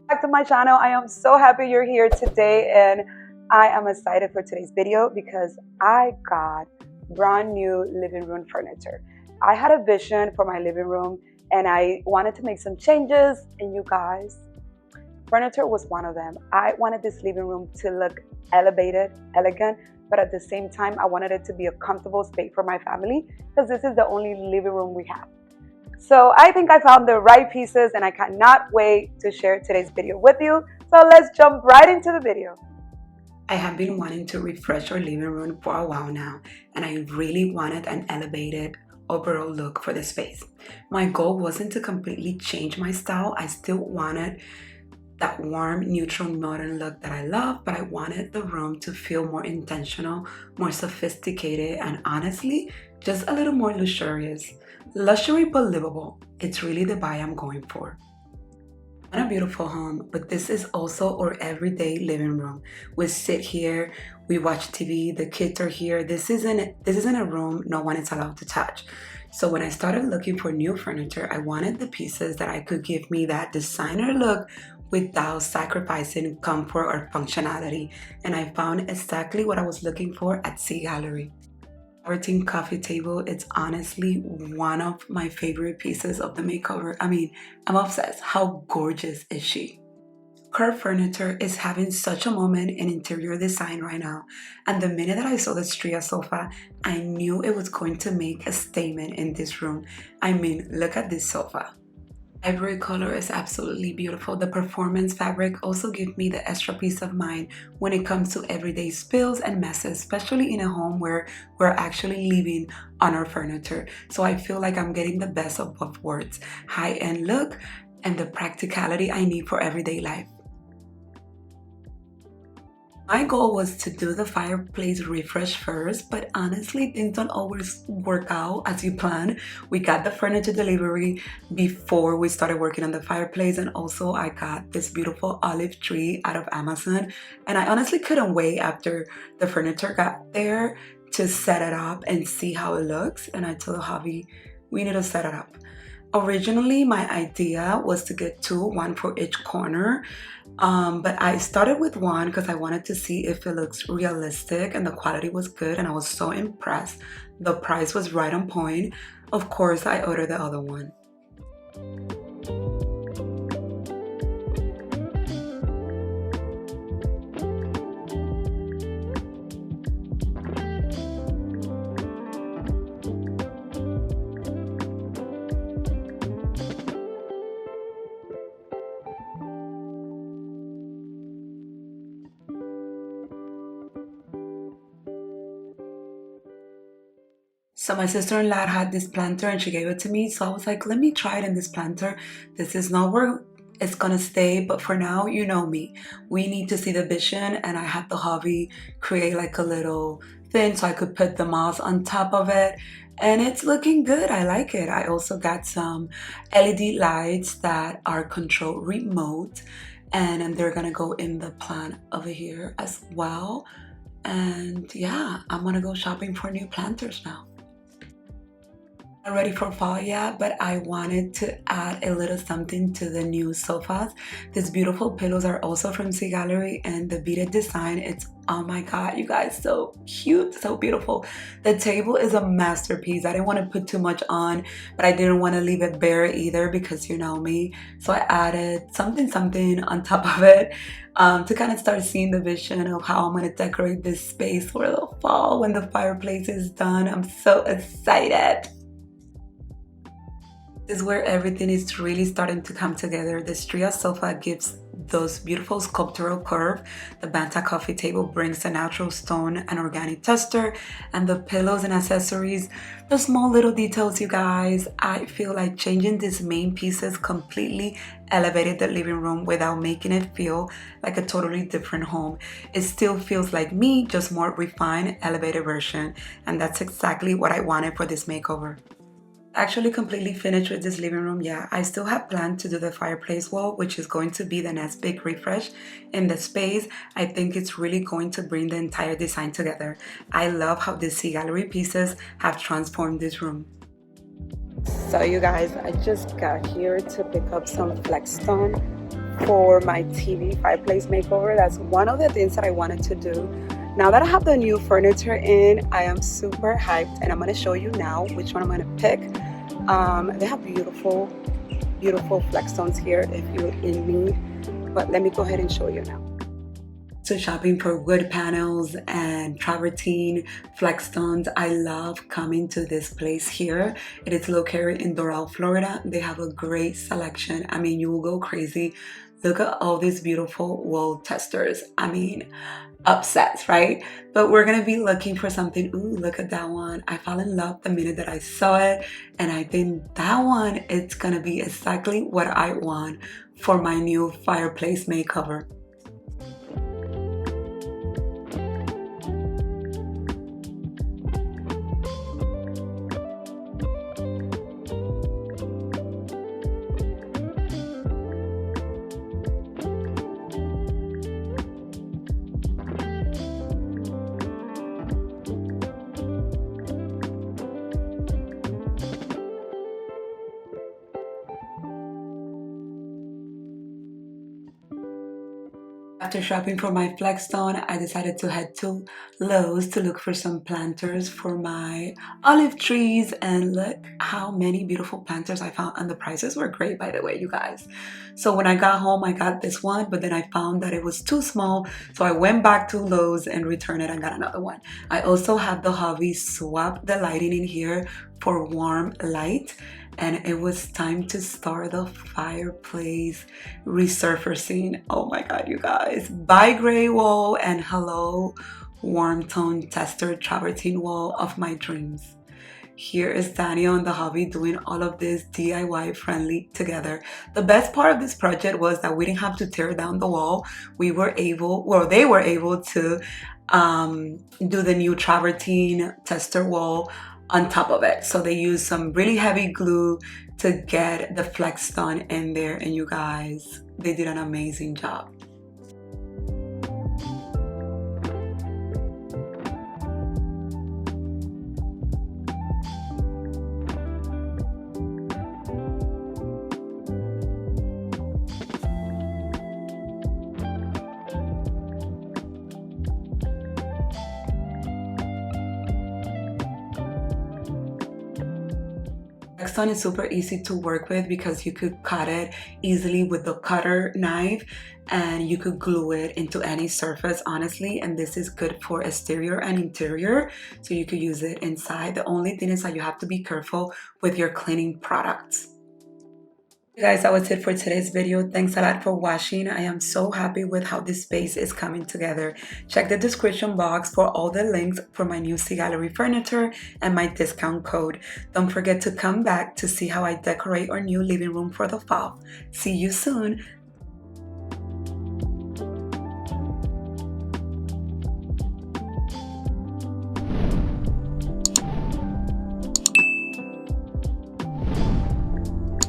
Back to my channel. I am so happy you're here today, and I am excited for today's video because I got brand new living room furniture. I had a vision for my living room and I wanted to make some changes, and you guys, furniture was one of them. I wanted this living room to look elevated, elegant, but at the same time I wanted it to be a comfortable space for my family because this is the only living room we have. So I think I found the right pieces and I cannot wait to share today's video with you. So let's jump right into the video. I have been wanting to refresh our living room for a while now, and I really wanted an elevated overall look for the space. My goal wasn't to completely change my style. I still wanted that warm, neutral, modern look that I love, but I wanted the room to feel more intentional, more sophisticated, and honestly, just a little more luxurious. Luxury but livable. It's really the vibe I'm going for. I want a beautiful home, but this is also our everyday living room. We sit here, we watch TV, the kids are here. This isn't a room no one is allowed to touch. So when I started looking for new furniture, I wanted the pieces that I could give me that designer look without sacrificing comfort or functionality. And I found exactly what I was looking for at Zgallerie. Travertine coffee table, it's honestly one of my favorite pieces of the makeover. I mean, I'm obsessed. How gorgeous is she? Curved furniture is having such a moment in interior design right now. And the minute that I saw the Stria Sofa, I knew it was going to make a statement in this room. I mean, look at this sofa. Ivory color is absolutely beautiful. The performance fabric also gives me the extra peace of mind when it comes to everyday spills and messes, especially in a home where we're actually living on our furniture. So I feel like I'm getting the best of both worlds, high-end look and the practicality I need for everyday life. My goal was to do the fireplace refresh first, but honestly, things don't always work out as you plan. We got the furniture delivery before we started working on the fireplace, and also I got this beautiful olive tree out of Amazon, and I honestly couldn't wait after the furniture got there to set it up and see how it looks, and I told Javi, we need to set it up. Originally, my idea was to get two, one for each corner, but I started with one because I wanted to see if it looks realistic and the quality was good, and I was so impressed. The price was right on point. Of course, I ordered the other one. So my sister-in-law had this planter and she gave it to me. So I was like, let me try it in this planter. This is not where it's gonna stay, but for now, you know me. We need to see the vision, and I had the hobby create like a little thing so I could put the moss on top of it. And it's looking good. I like it. I also got some LED lights that are controlled remote, and they're gonna go in the plant over here as well. And yeah, I'm gonna go shopping for new planters now. Not ready for fall yet, but I wanted to add a little something to the new sofas. These beautiful pillows are also from Zgallerie, and the beaded design, it's, oh my god, you guys, so cute, so beautiful. The table is a masterpiece. I didn't want to put too much on, but I didn't want to leave it bare either because you know me. So I added something on top of it to kind of start seeing the vision of how I'm going to decorate this space for the fall when the fireplace is done. I'm so excited. This is where everything is really starting to come together. The Stria Sofa gives those beautiful sculptural curve. The Vanta Coffee Table brings a natural stone and organic texture, and the pillows and accessories, the small little details, you guys. I feel like changing these main pieces completely elevated the living room without making it feel like a totally different home. It still feels like me, just more refined, elevated version, and that's exactly what I wanted for this makeover. Actually completely finished with this living room. Yeah, I still have planned to do the fireplace wall, which is going to be the next big refresh in the space. I think it's really going to bring the entire design together. I love how the Zgallerie pieces have transformed this room. So you guys, I just got here to pick up some Flexstone for my TV fireplace makeover. That's one of the things that I wanted to do. Now that I have the new furniture in, I am super hyped, and I'm going to show you now which one I'm going to pick. They have beautiful Flexstones here if you're in need, but let me go ahead and show you now. So shopping for wood panels and travertine flexstones. I love coming to this place here. It is located in Doral, Florida. They have a great selection. I mean, you will go crazy. Look at all these beautiful wall testers. I mean, upsets, right? But we're gonna be looking for something. Ooh, look at that one. I fell in love the minute that I saw it, and I think that one, it's gonna be exactly what I want for my new fireplace makeover. After shopping for my Flexstone, I decided to head to Lowe's to look for some planters for my olive trees, and look how many beautiful planters I found, and the prices were great, by the way, you guys. So when I got home, I got this one, but then I found that it was too small, so I went back to Lowe's and returned it and got another one. I also had the hubby swap the lighting in here for warm light, and it was time to start the fireplace resurfacing. Oh my god, you guys. By gray wall and hello warm tone tester travertine wall of my dreams. Here is Daniel and the hobby doing all of this DIY friendly together. The best part of this project was that we didn't have to tear down the wall. We were able, well, they were able to do the new travertine tester wall on top of it. So they used some really heavy glue to get the Flexstone in there, and you guys, they did an amazing job. Flexstone is super easy to work with because you could cut it easily with the cutter knife, and you could glue it into any surface, honestly. And this is good for exterior and interior, so you could use it inside. The only thing is that you have to be careful with your cleaning products. Guys, that was it for today's video. Thanks a lot for watching. I am so happy with how this space is coming together. Check the description box for all the links for my new Zgallerie furniture and my discount code. Don't forget to come back to see how I decorate our new living room for the fall. See you soon.